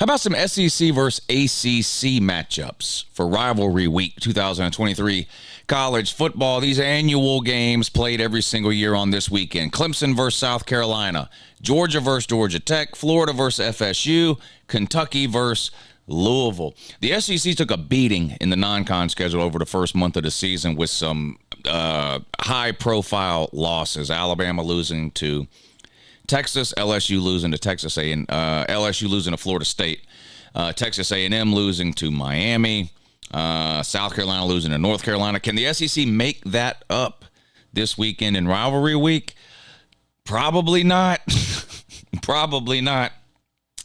How about some SEC versus ACC matchups for rivalry week 2023 college football? These annual games played every single year on this weekend. Clemson versus South Carolina, Georgia versus Georgia Tech, Florida versus FSU, Kentucky versus Louisville. The SEC took a beating in the non-con schedule over the first month of the season with some high-profile losses. Alabama losing to Texas, LSU losing to Texas A&M, LSU losing to Florida State, Texas A&M losing to Miami, South Carolina losing to North Carolina. Can the SEC make that up this weekend in rivalry week? Probably not. Probably not.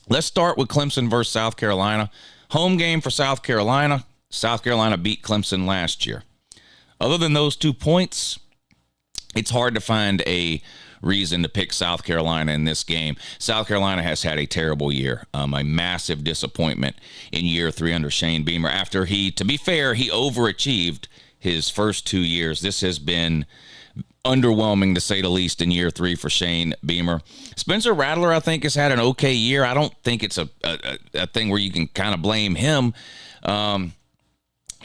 Let's start with Clemson versus South Carolina. Home game for South Carolina. South Carolina beat Clemson last year. Other than those 2 points, it's hard to find a reason to pick South Carolina in this game. South Carolina has had a terrible year, a massive disappointment in year 3 under Shane Beamer. After to be fair, he overachieved his first 2 years. This has been underwhelming, to say the least, in year 3 for Shane Beamer. Spencer Rattler, I think, has had an okay year. I don't think it's a thing where you can kind of blame him.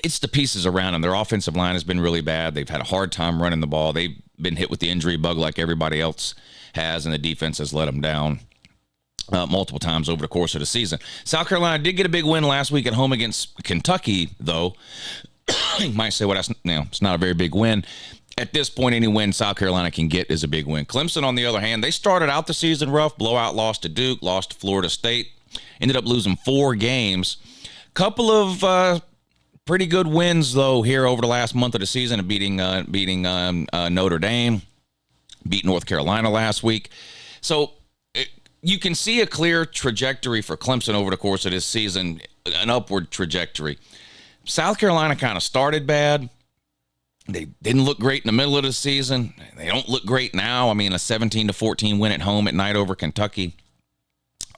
It's the pieces around him. Their offensive line has been really bad. They've had a hard time running the ball. They've been hit with the injury bug like everybody else has, and the defense has let them down multiple times over the course of the season. South Carolina did get a big win last week at home against Kentucky, though. You might say, well, it's not a very big win. At this point, any win South Carolina can get is a big win. Clemson, on the other hand, they started out the season rough. Blowout loss to Duke, lost to Florida State. Ended up losing 4 games. Couple of pretty good wins, though, here over the last month of the season, beating Notre Dame, beat North Carolina last week. So you can see a clear trajectory for Clemson over the course of this season, an upward trajectory. South Carolina kind of started bad. They didn't look great in the middle of the season. They don't look great now. I mean, a 17-14 win at home at night over Kentucky.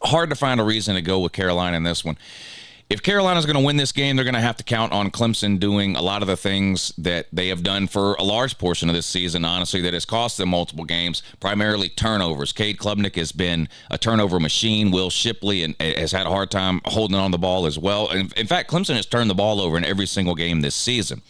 Hard to find a reason to go with Carolina in this one. If Carolina's going to win this game, they're going to have to count on Clemson doing a lot of the things that they have done for a large portion of this season, honestly, that has cost them multiple games, primarily turnovers. Cade Klubnik has been a turnover machine. Will Shipley has had a hard time holding on the ball as well. In fact, Clemson has turned the ball over in every single game this season.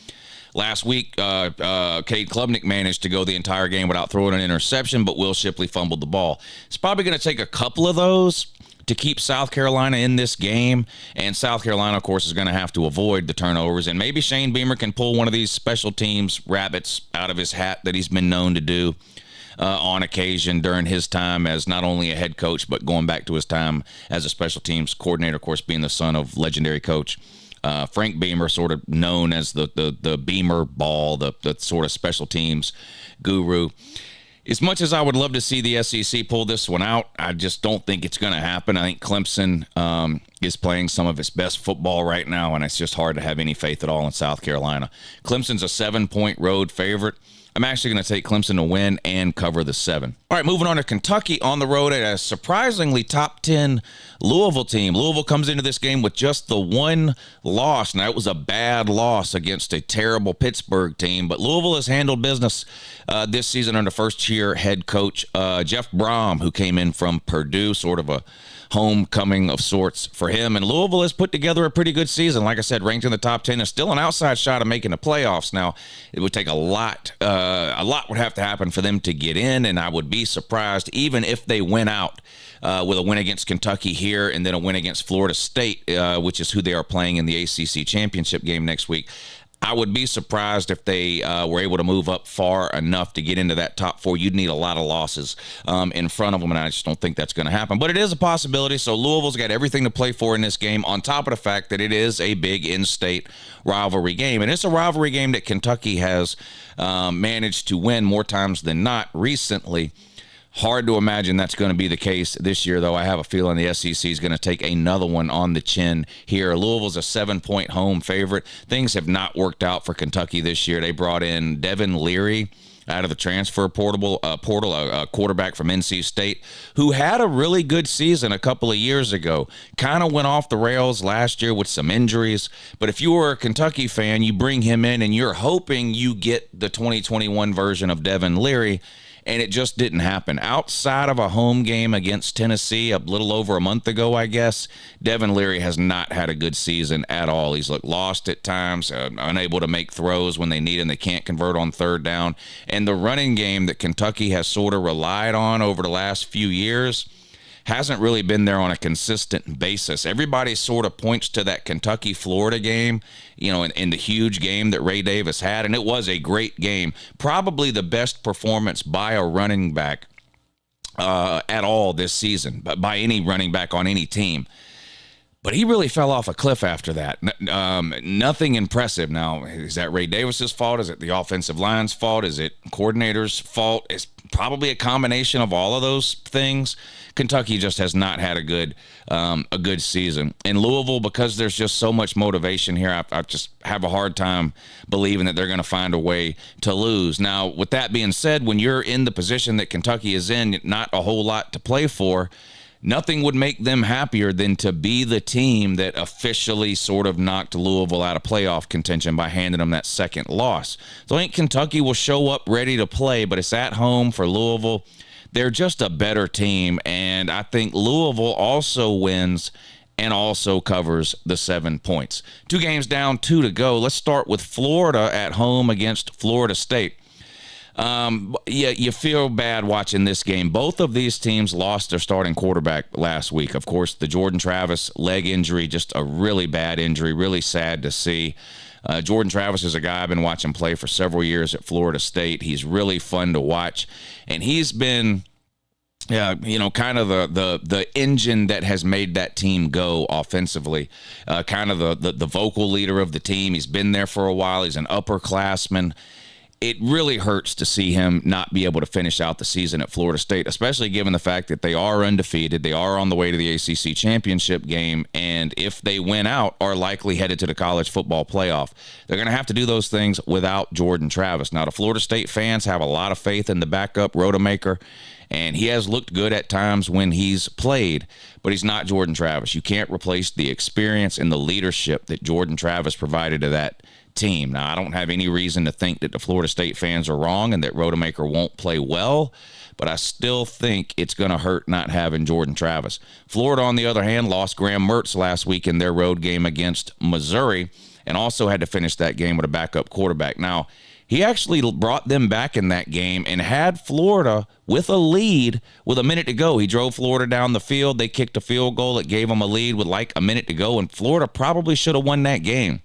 Last week, Cade Klubnik managed to go the entire game without throwing an interception, but Will Shipley fumbled the ball. It's probably going to take a couple of those to keep South Carolina in this game, and South Carolina, of course, is going to have to avoid the turnovers, and maybe Shane Beamer can pull one of these special teams rabbits out of his hat that he's been known to do on occasion during his time as not only a head coach, but going back to his time as a special teams coordinator, of course, being the son of legendary coach Frank Beamer, sort of known as the Beamer ball, the sort of special teams guru. As much as I would love to see the SEC pull this one out, I just don't think it's going to happen. I think Clemson is playing some of its best football right now, and it's just hard to have any faith at all in South Carolina. Clemson's a 7-point road favorite. I'm actually going to take Clemson to win and cover the 7. All right, moving on to Kentucky on the road at a surprisingly top 10 Louisville team. Louisville comes into this game with just the 1 loss. Now, it was a bad loss against a terrible Pittsburgh team, but Louisville has handled business this season under first-year head coach Jeff Brom, who came in from Purdue, sort of a homecoming of sorts for him. And Louisville has put together a pretty good season. Like I said, ranked in the top 10 is still an outside shot of making the playoffs. Now, it would take a lot would have to happen for them to get in, and I would be surprised even if they went out with a win against Kentucky here and then a win against Florida State, which is who they are playing in the ACC championship game next week. I would be surprised if they were able to move up far enough to get into that top 4. You'd need a lot of losses in front of them, and I just don't think that's going to happen. But it is a possibility, so Louisville's got everything to play for in this game, on top of the fact that it is a big in-state rivalry game. And it's a rivalry game that Kentucky has managed to win more times than not recently. Hard to imagine that's going to be the case this year, though. I have a feeling the SEC is going to take another one on the chin here. Louisville's a 7-point home favorite. Things have not worked out for Kentucky this year. They brought in Devin Leary out of the transfer portal, a quarterback from NC State, who had a really good season a couple of years ago. Kind of went off the rails last year with some injuries. But if you were a Kentucky fan, you bring him in and you're hoping you get the 2021 version of Devin Leary. and it just didn't happen. Outside of a home game against Tennessee a little over a month ago, I guess, Devin Leary has not had a good season at all. He's looked lost at times, unable to make throws when they need him. They can't convert on third down. And the running game that Kentucky has sort of relied on over the last few years hasn't really been there on a consistent basis. Everybody sort of points to that Kentucky-Florida game, in the huge game that Ray Davis had, and it was a great game. Probably the best performance by a running back at all this season, by any running back on any team. But he really fell off a cliff after that. Nothing impressive. Now, is that Ray Davis's fault? Is it the offensive line's fault? Is it coordinator's fault? It's probably a combination of all of those things. Kentucky just has not had a good season. In Louisville, because there's just so much motivation here, I just have a hard time believing that they're going to find a way to lose. Now, with that being said, when you're in the position that Kentucky is in, not a whole lot to play for, nothing would make them happier than to be the team that officially sort of knocked Louisville out of playoff contention by handing them that second loss. So I think Kentucky will show up ready to play, but it's at home for Louisville. They're just a better team, and I think Louisville also wins and also covers the 7 points. 2 games down, 2 to go. Let's start with Florida at home against Florida State. You feel bad watching this game. Both of these teams lost their starting quarterback last week. Of course, the Jordan Travis leg injury, just a really bad injury, really sad to see. Jordan Travis is a guy I've been watching play for several years at Florida State. He's really fun to watch, and he's been kind of the engine that has made that team go offensively, kind of the vocal leader of the team. He's been there for a while. He's an upperclassman. It really hurts to see him not be able to finish out the season at Florida State, especially given the fact that they are undefeated. They are on the way to the ACC championship game, and if they win out, are likely headed to the college football playoff. They're going to have to do those things without Jordan Travis. Now, the Florida State fans have a lot of faith in the backup, Rodemaker, and he has looked good at times when he's played, but he's not Jordan Travis. You can't replace the experience and the leadership that Jordan Travis provided to that team. Now, I don't have any reason to think that the Florida State fans are wrong and that Rodemaker won't play well, but I still think it's going to hurt not having Jordan Travis. Florida, on the other hand, lost Graham Mertz last week in their road game against Missouri and also had to finish that game with a backup quarterback. Now, he actually brought them back in that game and had Florida with a lead with a minute to go. He drove Florida down the field. They kicked a field goal that gave them a lead with like a minute to go, and Florida probably should have won that game.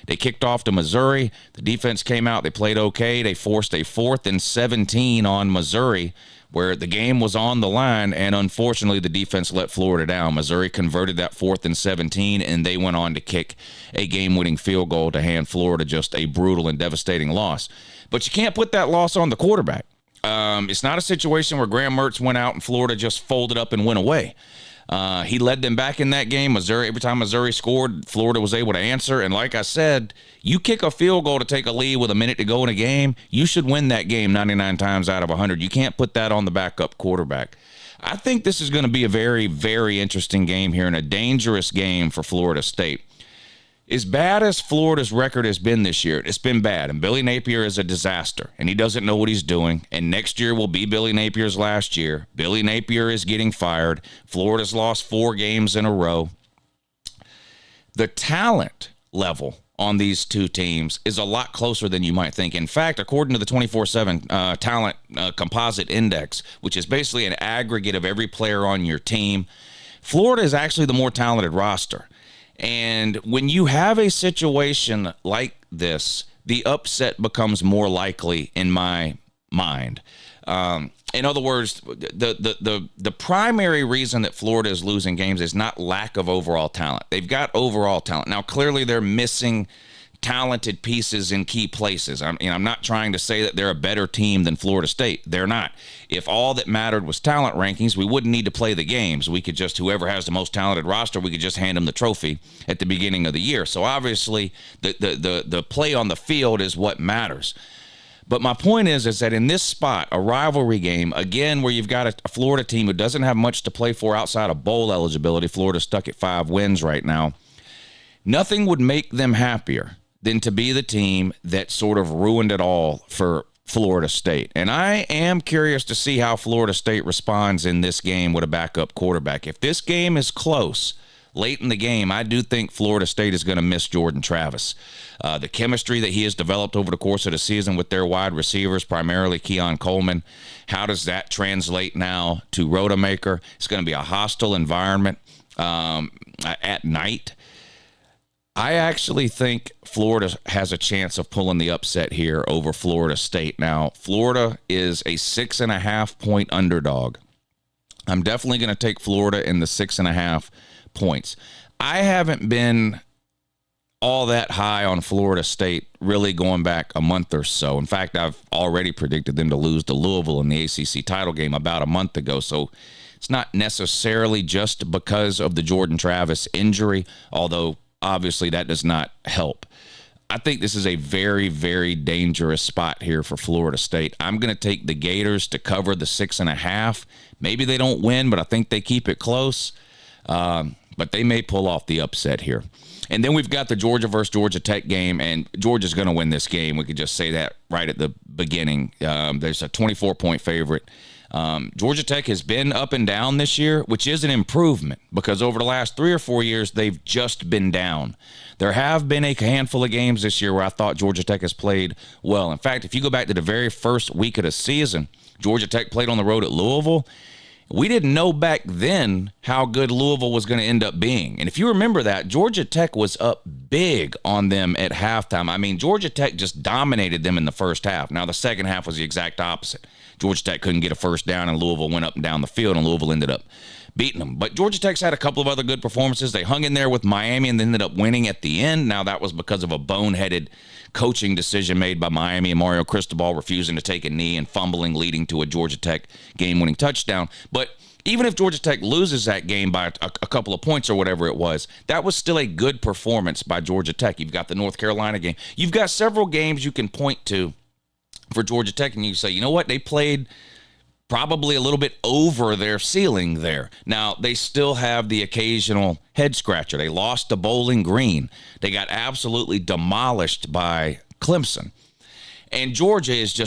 They kicked off to Missouri. The defense came out. They played okay. They forced a 4th and 17 on Missouri where the game was on the line, and unfortunately the defense let Florida down. Missouri converted that 4th and 17, and they went on to kick a game-winning field goal to hand Florida just a brutal and devastating loss. But you can't put that loss on the quarterback. It's not a situation where Graham Mertz went out and Florida just folded up and went away. He led them back in that game. Every time Missouri scored, Florida was able to answer. And like I said, you kick a field goal to take a lead with a minute to go in a game, you should win that game 99 times out of 100. You can't put that on the backup quarterback. I think this is going to be a very, very interesting game here and a dangerous game for Florida State. As bad as Florida's record has been this year, it's been bad. And Billy Napier is a disaster, and he doesn't know what he's doing. And next year will be Billy Napier's last year. Billy Napier is getting fired. Florida's lost 4 games in a row. The talent level on these two teams is a lot closer than you might think. In fact, according to the 24/7 Talent Composite Index, which is basically an aggregate of every player on your team, Florida is actually the more talented roster. And when you have a situation like this, the upset becomes more likely in my mind. In other words, the primary reason that Florida is losing games is not lack of overall talent. They've got overall talent. Now, clearly they're missing talented pieces in key places. I'm not trying to say that they're a better team than Florida State. They're not. If all that mattered was talent rankings, we wouldn't need to play the games. We could just, whoever has the most talented roster, we could just hand them the trophy at the beginning of the year. So obviously the play on the field is what matters. But my point is that in this spot, a rivalry game, again, where you've got a Florida team who doesn't have much to play for outside of bowl eligibility, Florida's stuck at 5 wins right now, nothing would make them happier than to be the team that sort of ruined it all for Florida State. And I am curious to see how Florida State responds in this game with a backup quarterback. If this game is close late in the game, I do think Florida State is going to miss Jordan Travis. The chemistry that he has developed over the course of the season with their wide receivers, primarily Keon Coleman, how does that translate now to Rodemaker? It's going to be a hostile environment at night. I actually think Florida has a chance of pulling the upset here over Florida State. Now, Florida is a 6.5-point underdog. I'm definitely going to take Florida in the 6.5 points. I haven't been all that high on Florida State really going back a month or so. In fact, I've already predicted them to lose to Louisville in the ACC title game about a month ago. So it's not necessarily just because of the Jordan Travis injury, although obviously that does not help. I think this is a very, very dangerous spot here for Florida State. I'm going to take the Gators to cover the 6.5. Maybe they don't win, but I think they keep it close. But they may pull off the upset here. And then we've got the Georgia versus Georgia Tech game, and Georgia's going to win this game. We could just say that right at the beginning. There's a 24-point favorite. Georgia Tech has been up and down this year, which is an improvement because over the last 3 or 4 years, they've just been down. There have been a handful of games this year where I thought Georgia Tech has played well. In fact, if you go back to the very first week of the season, Georgia Tech played on the road at Louisville. We didn't know back then how good Louisville was going to end up being. And if you remember that, Georgia Tech was up big on them at halftime. I mean, Georgia Tech just dominated them in the first half. Now, the second half was the exact opposite. Georgia Tech couldn't get a first down, and Louisville went up and down the field, and Louisville ended up beating them. But Georgia Tech's had a couple of other good performances. They hung in there with Miami and ended up winning at the end. Now, that was because of a boneheaded coaching decision made by Miami and Mario Cristobal refusing to take a knee and fumbling, leading to a Georgia Tech game-winning touchdown. But even if Georgia Tech loses that game by a couple of points or whatever it was, that was still a good performance by Georgia Tech. You've got the North Carolina game. You've got several games you can point to for Georgia Tech, and you say, you know what, they played probably a little bit over their ceiling there. Now, they still have the occasional head scratcher. They lost to Bowling Green. They got absolutely demolished by Clemson. And Georgia is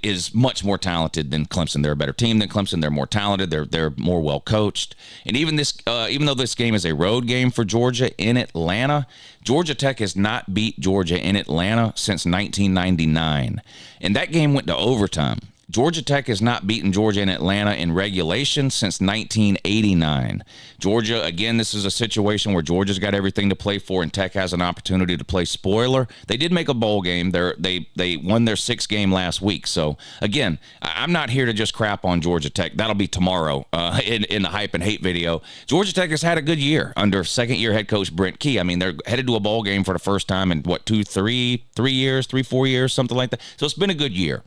is much more talented than Clemson. They're a better team than Clemson. They're more talented. They're more well coached. And even though this game is a road game for Georgia in Atlanta, Georgia Tech has not beat Georgia in Atlanta since 1999. And that game went to overtime. Georgia Tech has not beaten Georgia in Atlanta in regulation since 1989. Georgia, again, this is a situation where Georgia's got everything to play for, and Tech has an opportunity to play spoiler. They did make a bowl game. They won their 6th game last week. So, again, I'm not here to just crap on Georgia Tech. That'll be tomorrow in the Hype and Hate video. Georgia Tech has had a good year under second-year head coach Brent Key. I mean, they're headed to a bowl game for the first time in, 4 years, something like that. So it's been a good year.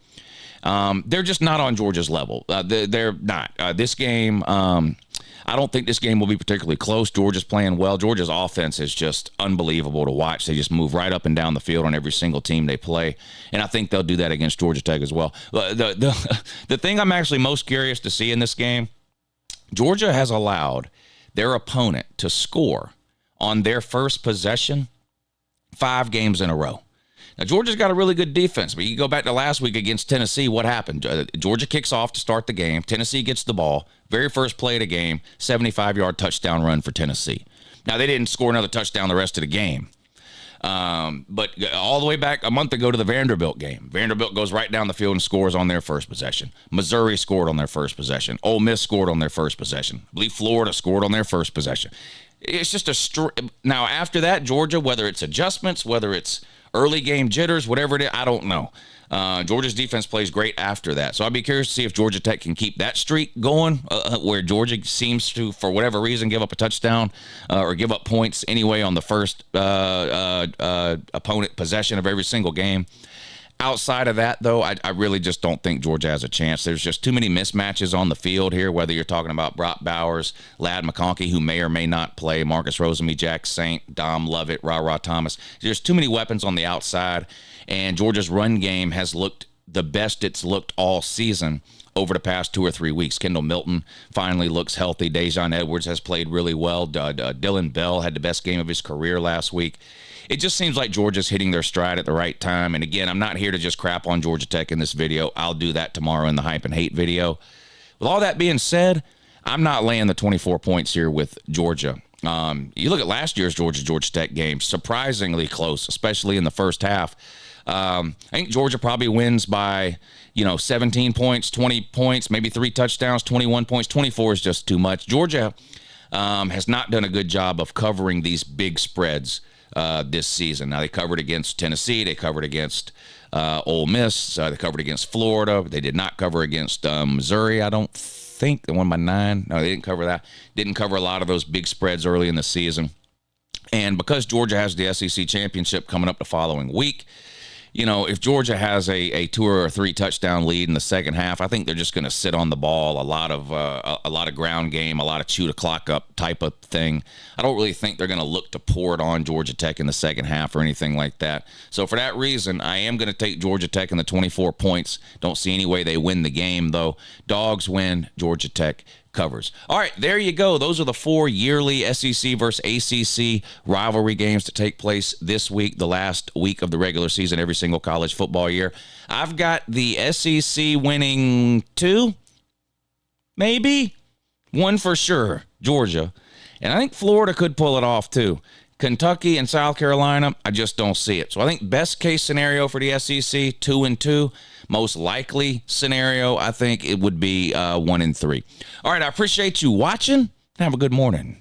They're just not on Georgia's level. They're not. This game, I don't think this game will be particularly close. Georgia's playing well. Georgia's offense is just unbelievable to watch. They just move right up and down the field on every single team they play, and I think they'll do that against Georgia Tech as well. The thing I'm actually most curious to see in this game, Georgia has allowed their opponent to score on their first possession 5 games in a row. Now, Georgia's got a really good defense, but you go back to last week against Tennessee, what happened? Georgia kicks off to start the game. Tennessee gets the ball. Very first play of the game, 75-yard touchdown run for Tennessee. Now, they didn't score another touchdown the rest of the game. But all the way back a month ago to the Vanderbilt game. Vanderbilt goes right down the field and scores on their first possession. Missouri scored on their first possession. Ole Miss scored on their first possession. I believe Florida scored on their first possession. It's just now, after that, Georgia, whether it's adjustments, whether it's early game jitters, whatever it is, I don't know. Georgia's defense plays great after that. So I'd be curious to see if Georgia Tech can keep that streak going, where Georgia seems to, for whatever reason, give up a touchdown or give up points anyway on the first opponent possession of every single game. Outside of that, though, I really just don't think Georgia has a chance. There's just too many mismatches on the field here, whether you're talking about Brock Bowers, Ladd McConkey, who may or may not play, Marcus Rosemy, Jack Saint, Dom Lovett, Ra Thomas. There's too many weapons on the outside, and Georgia's run game has looked the best it's looked all season over the past 2 or 3 weeks. Kendall Milton finally looks healthy. Dejon Edwards has played really well. Dylan Bell had the best game of his career last week. It just seems like Georgia's hitting their stride at the right time. And again, I'm not here to just crap on Georgia Tech in this video. I'll do that tomorrow in the Hype and Hate video. With all that being said, I'm not laying the 24 points here with Georgia. You look at last year's Georgia Tech game, surprisingly close, especially in the first half. I think Georgia probably wins by, 17 points, 20 points, maybe 3 touchdowns, 21 points. 24 is just too much. Georgia has not done a good job of covering these big spreads this season. Now, they covered against Tennessee. They covered against Ole Miss. They covered against Florida. They did not cover against Missouri, I don't think. They won by 9. No, they didn't cover that. Didn't cover a lot of those big spreads early in the season. And because Georgia has the SEC championship coming up the following week, if Georgia has a 2 or 3 touchdown lead in the second half, I think they're just going to sit on the ball, a lot of ground game, a lot of chew the clock up type of thing. I don't really think they're going to look to pour it on Georgia Tech in the second half or anything like that. So for that reason, I am going to take Georgia Tech in the 24 points. Don't see any way they win the game, though. Dogs win, Georgia Tech covers. All right, there you go. Those are the 4 yearly SEC versus ACC rivalry games to take place this week, the last week of the regular season, every single college football year. I've got the SEC winning 2, maybe 1 for sure, Georgia. And I think Florida could pull it off too. Kentucky and South Carolina, I just don't see it. So I think best case scenario for the SEC, 2-2. Most likely scenario, I think it would be 1-3. All right, I appreciate you watching. Have a good morning.